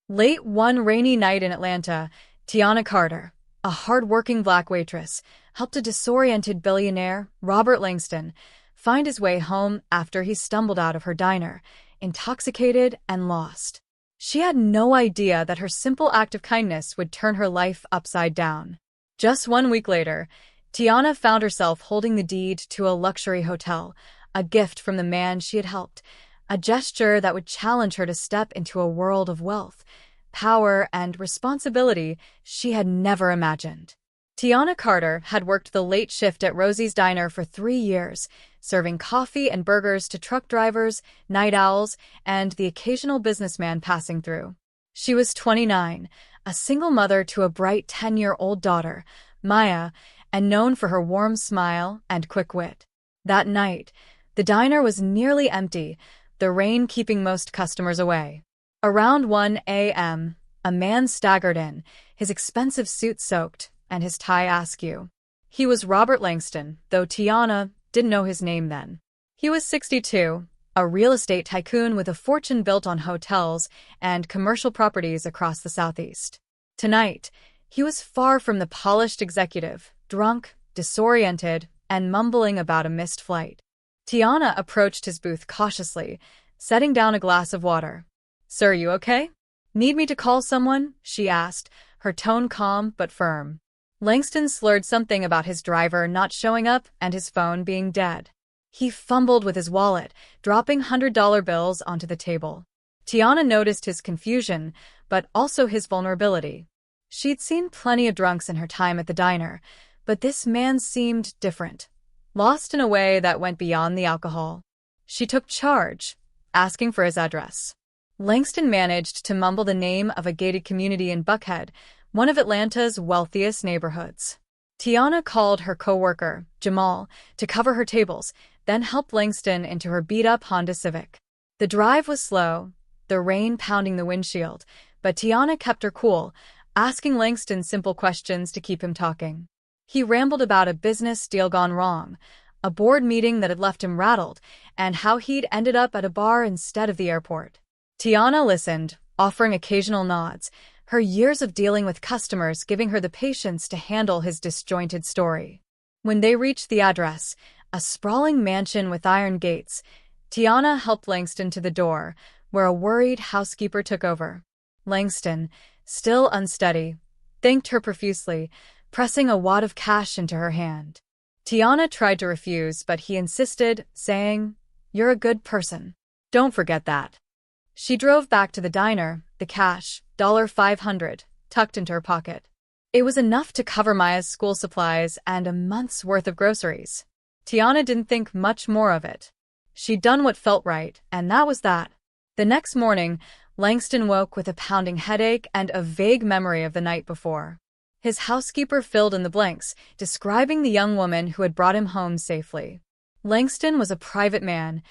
Late one rainy night in Atlanta, Tiana Carter, a hard-working black waitress, helped a disoriented billionaire, Robert Langston, find his way home after he stumbled out of her diner, intoxicated and lost. She had no idea that her simple act of kindness would turn her life upside down. Just 1 week later, Tiana found herself holding the deed to a luxury hotel, a gift from the man she had helped, a gesture that would challenge her to step into a world of wealth, power, and responsibility she had never imagined. Tiana Carter had worked the late shift at Rosie's Diner for 3 years, serving coffee and burgers to truck drivers, night owls, and the occasional businessman passing through. She was 29, a single mother to a bright 10-year-old daughter, Maya, and known for her warm smile and quick wit. That night, the diner was nearly empty, the rain keeping most customers away. Around 1 a.m., a man staggered in, his expensive suit soaked, and his tie askew. He was Robert Langston, though Tiana didn't know his name then. He was 62, a real estate tycoon with a fortune built on hotels and commercial properties across the Southeast. Tonight, he was far from the polished executive, drunk, disoriented, and mumbling about a missed flight. Tiana approached his booth cautiously, setting down a glass of water. "Sir, you okay? Need me to call someone?" she asked, her tone calm but firm. Langston slurred something about his driver not showing up and his phone being dead. He fumbled with his wallet, dropping $100 bills onto the table. Tiana noticed his confusion, but also his vulnerability. She'd seen plenty of drunks in her time at the diner, but this man seemed different, lost in a way that went beyond the alcohol. She took charge, asking for his address. Langston managed to mumble the name of a gated community in Buckhead, one of Atlanta's wealthiest neighborhoods. Tiana called her co-worker, Jamal, to cover her tables, then helped Langston into her beat-up Honda Civic. The drive was slow, the rain pounding the windshield, but Tiana kept her cool, asking Langston simple questions to keep him talking. He rambled about a business deal gone wrong, a board meeting that had left him rattled, and how he'd ended up at a bar instead of the airport. Tiana listened, offering occasional nods, her years of dealing with customers giving her the patience to handle his disjointed story. When they reached the address, a sprawling mansion with iron gates, Tiana helped Langston to the door, where a worried housekeeper took over. Langston, still unsteady, thanked her profusely, pressing a wad of cash into her hand. Tiana tried to refuse, but he insisted, saying, "You're a good person. Don't forget that." She drove back to the diner, the cash, $500, tucked into her pocket. It was enough to cover Maya's school supplies and a month's worth of groceries. Tiana didn't think much more of it. She'd done what felt right, and that was that. The next morning, Langston woke with a pounding headache and a vague memory of the night before. His housekeeper filled in the blanks, describing the young woman who had brought him home safely. Langston was a private man,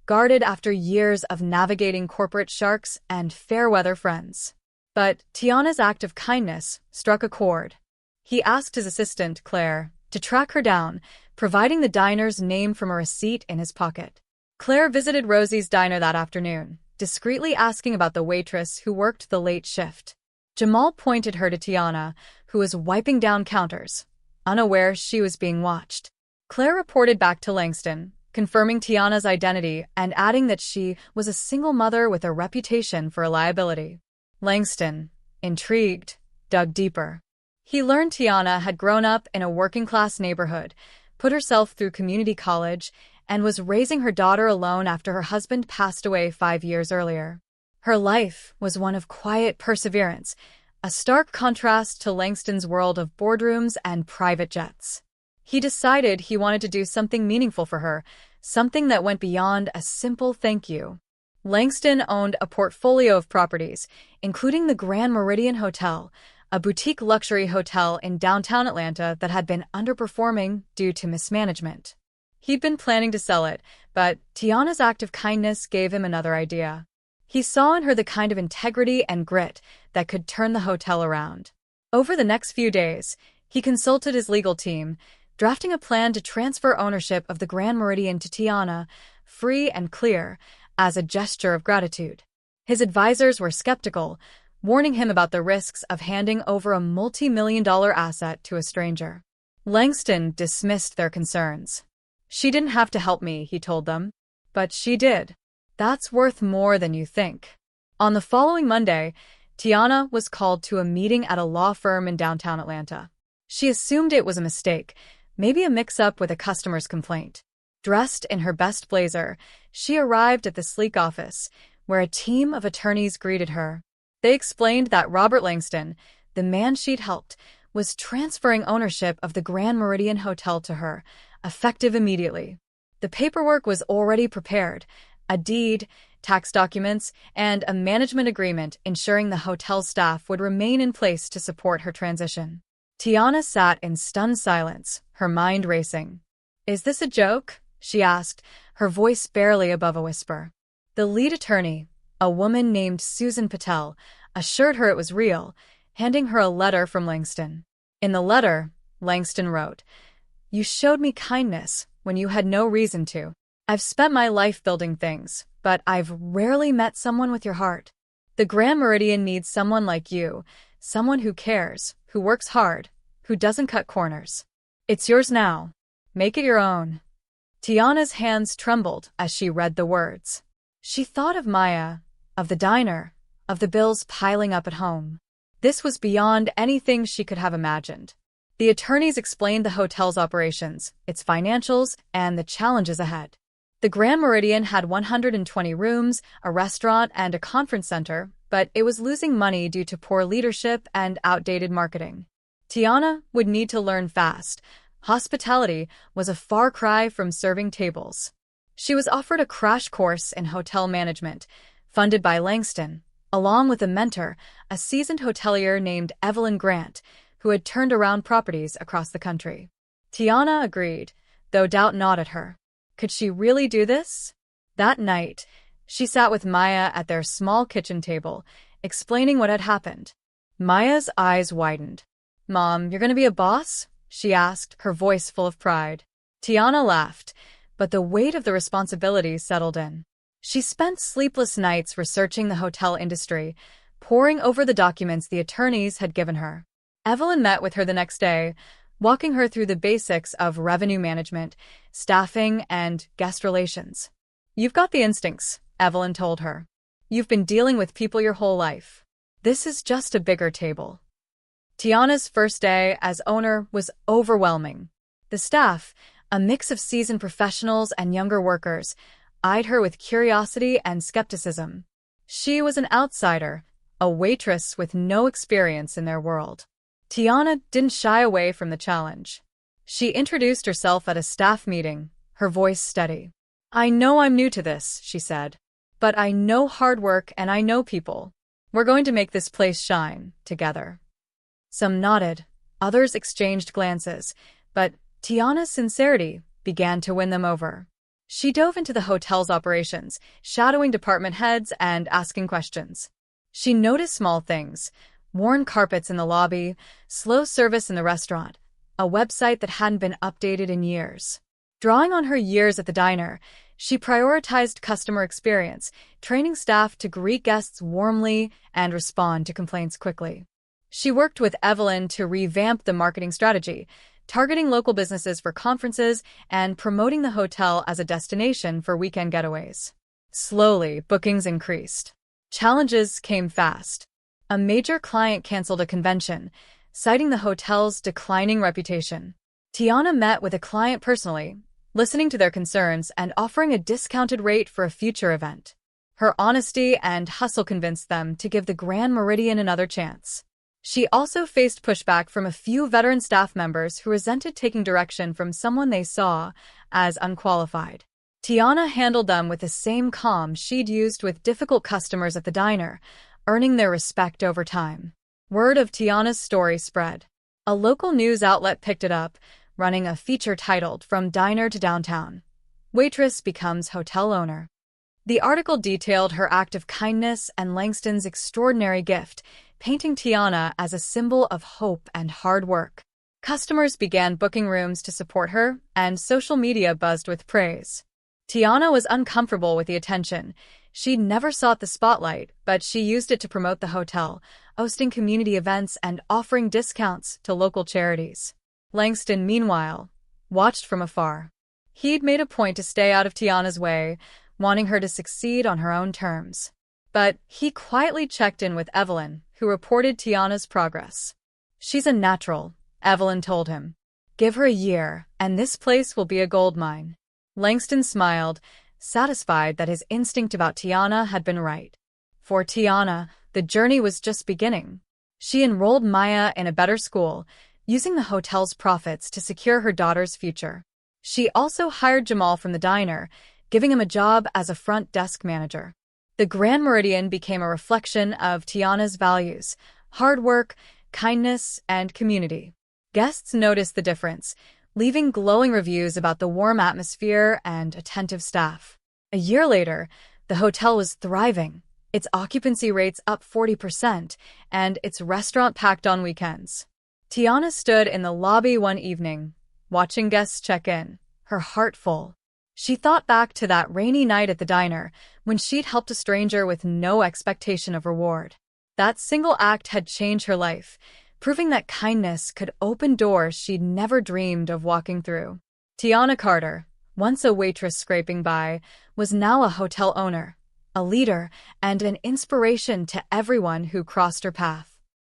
guarded after years of navigating corporate sharks and fair-weather friends. But Tiana's act of kindness struck a chord. He asked his assistant, Claire, to track her down, providing the diner's name from a receipt in his pocket. Claire visited Rosie's Diner that afternoon, discreetly asking about the waitress who worked the late shift. Jamal pointed her to Tiana, who was wiping down counters, unaware she was being watched. Claire reported back to Langston, confirming Tiana's identity and adding that she was a single mother with a reputation for reliability. Langston, intrigued, dug deeper. He learned Tiana had grown up in a working-class neighborhood, put herself through community college, and was raising her daughter alone after her husband passed away 5 years earlier. Her life was one of quiet perseverance, a stark contrast to Langston's world of boardrooms and private jets. He decided he wanted to do something meaningful for her, something that went beyond a simple thank you. Langston owned a portfolio of properties, including the Grand Meridian Hotel, a boutique luxury hotel in downtown Atlanta that had been underperforming due to mismanagement. He'd been planning to sell it, but Tiana's act of kindness gave him another idea. He saw in her the kind of integrity and grit that could turn the hotel around. Over the next few days, he consulted his legal team, drafting a plan to transfer ownership of the Grand Meridian to Tiana, free and clear, as a gesture of gratitude. His advisors were skeptical, warning him about the risks of handing over a multi-million-dollar asset to a stranger. Langston dismissed their concerns. "She didn't have to help me," he told them. "But she did. That's worth more than you think." On the following Monday, Tiana was called to a meeting at a law firm in downtown Atlanta. She assumed it was a mistake, maybe a mix-up with a customer's complaint. Dressed in her best blazer, she arrived at the sleek office, where a team of attorneys greeted her. They explained that Robert Langston, the man she'd helped, was transferring ownership of the Grand Meridian Hotel to her, effective immediately. The paperwork was already prepared: a deed, tax documents, and a management agreement ensuring the hotel's staff would remain in place to support her transition. Tiana sat in stunned silence, her mind racing. "Is this a joke?" she asked, her voice barely above a whisper. The lead attorney, a woman named Susan Patel, assured her it was real, handing her a letter from Langston. In the letter, Langston wrote, "You showed me kindness when you had no reason to. I've spent my life building things, but I've rarely met someone with your heart. The Grand Meridian needs someone like you, someone who cares, who works hard, who doesn't cut corners. It's yours now. Make it your own." Tiana's hands trembled as she read the words. She thought of Maya, of the diner, of the bills piling up at home. This was beyond anything she could have imagined. The attorneys explained the hotel's operations, its financials, and the challenges ahead. The Grand Meridian had 120 rooms, a restaurant, and a conference center, but it was losing money due to poor leadership and outdated marketing. Tiana would need to learn fast. Hospitality was a far cry from serving tables. She was offered a crash course in hotel management, funded by Langston, along with a mentor, a seasoned hotelier named Evelyn Grant, who had turned around properties across the country. Tiana agreed, though doubt gnawed at her. Could she really do this? That night, she sat with Maya at their small kitchen table, explaining what had happened. Maya's eyes widened. "Mom, you're going to be a boss?" she asked, her voice full of pride. Tiana laughed, but the weight of the responsibility settled in. She spent sleepless nights researching the hotel industry, poring over the documents the attorneys had given her. Evelyn met with her the next day, walking her through the basics of revenue management, staffing, and guest relations. "You've got the instincts," Evelyn told her. "You've been dealing with people your whole life. This is just a bigger table." Tiana's first day as owner was overwhelming. The staff, a mix of seasoned professionals and younger workers, eyed her with curiosity and skepticism. She was an outsider, a waitress with no experience in their world. Tiana didn't shy away from the challenge. She introduced herself at a staff meeting, her voice steady. "I know I'm new to this," she said, "but I know hard work and I know people. We're going to make this place shine, together." Some nodded, others exchanged glances, but Tiana's sincerity began to win them over. She dove into the hotel's operations, shadowing department heads and asking questions. She noticed small things: worn carpets in the lobby, slow service in the restaurant, a website that hadn't been updated in years. Drawing on her years at the diner, she prioritized customer experience, training staff to greet guests warmly and respond to complaints quickly. She worked with Evelyn to revamp the marketing strategy, targeting local businesses for conferences and promoting the hotel as a destination for weekend getaways. Slowly, bookings increased. Challenges came fast. A major client canceled a convention, citing the hotel's declining reputation. Tiana met with a client personally, listening to their concerns and offering a discounted rate for a future event. Her honesty and hustle convinced them to give the Grand Meridian another chance. She also faced pushback from a few veteran staff members who resented taking direction from someone they saw as unqualified. Tiana handled them with the same calm she'd used with difficult customers at the diner, earning their respect over time. Word of Tiana's story spread. A local news outlet picked it up, running a feature titled "From Diner to Downtown. Waitress Becomes Hotel Owner." The article detailed her act of kindness and Langston's extraordinary gift, painting Tiana as a symbol of hope and hard work. Customers began booking rooms to support her, and social media buzzed with praise. Tiana was uncomfortable with the attention. She never sought the spotlight, but she used it to promote the hotel, hosting community events and offering discounts to local charities. Langston, meanwhile, watched from afar. He'd made a point to stay out of Tiana's way, wanting her to succeed on her own terms. But he quietly checked in with Evelyn, who reported Tiana's progress. "She's a natural," Evelyn told him. "Give her a year, and this place will be a gold mine." Langston smiled, satisfied that his instinct about Tiana had been right. For Tiana, the journey was just beginning. She enrolled Maya in a better school, using the hotel's profits to secure her daughter's future. She also hired Jamal from the diner, giving him a job as a front desk manager. The Grand Meridian became a reflection of Tiana's values: hard work, kindness, and community. Guests noticed the difference, leaving glowing reviews about the warm atmosphere and attentive staff. A year later, the hotel was thriving, its occupancy rates up 40%, and its restaurant packed on weekends. Tiana stood in the lobby one evening, watching guests check in, her heart full. She thought back to that rainy night at the diner, when she'd helped a stranger with no expectation of reward. That single act had changed her life, proving that kindness could open doors she'd never dreamed of walking through. Tiana Carter, once a waitress scraping by, was now a hotel owner, a leader, and an inspiration to everyone who crossed her path.